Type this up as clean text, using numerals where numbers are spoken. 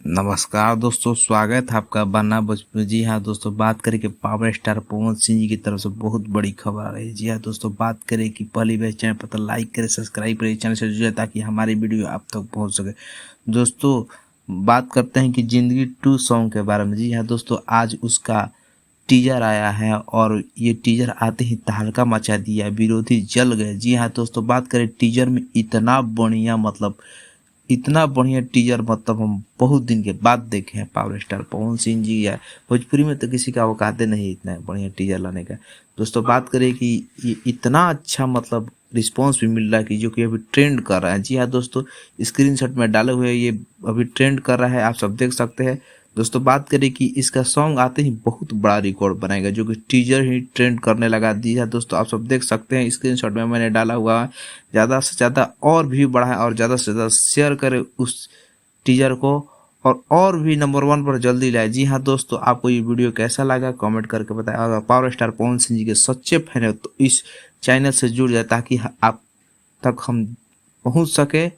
नमस्कार दोस्तों, स्वागत है आपका बन्ना भोजपुरी। जी हाँ दोस्तों, बात करें कि पावर स्टार पवन सिंह जी की तरफ से बहुत बड़ी खबर आ रही है। जी हाँ दोस्तों, बात करें कि पहली बार चैनल पर तो लाइक करें, सब्सक्राइब करें, चैनल से जुड़े ताकि हमारी वीडियो आप तक पहुंच सके। दोस्तों, बात करते हैं कि जिंदगी 2 सॉन्ग के बारे में। जी हाँ दोस्तों, आज उसका टीजर आया है और ये टीजर आते ही तहलका मचा दिया, विरोधी जल गए। जी हाँ दोस्तों, बात करें टीजर में इतना बढ़िया टीजर हम बहुत दिन के बाद देखे हैं। पावर स्टार पवन सिंह जी या भोजपुरी में तो किसी का औकात नहीं इतना बढ़िया टीजर लाने का। दोस्तों, बात करें कि ये इतना अच्छा रिस्पांस भी मिल रहा है कि जो कि अभी ट्रेंड कर रहा है। जी हाँ दोस्तों, स्क्रीनशॉट में डाले हुए ये अभी ट्रेंड कर रहा है, आप सब देख सकते हैं। दोस्तों, बात करें कि इसका सॉन्ग आते ही बहुत बड़ा रिकॉर्ड बनाएगा, जो कि टीजर ही ट्रेंड करने लगा। दी है दोस्तों, आप सब देख सकते हैं, स्क्रीनशॉट में मैंने डाला हुआ है। ज़्यादा से ज़्यादा और भी बढ़ाएं और ज़्यादा से ज़्यादा शेयर करें उस टीजर को, और भी नंबर 1 पर जल्दी लाए। जी हाँ दोस्तों, आपको ये वीडियो कैसा लगा कमेंट करके बताएं। अगर पावर स्टार पवन सिंह जी के सच्चे फैन है तो इस चैनल से जुड़ जाए ताकि आप तक हम पहुंच सके।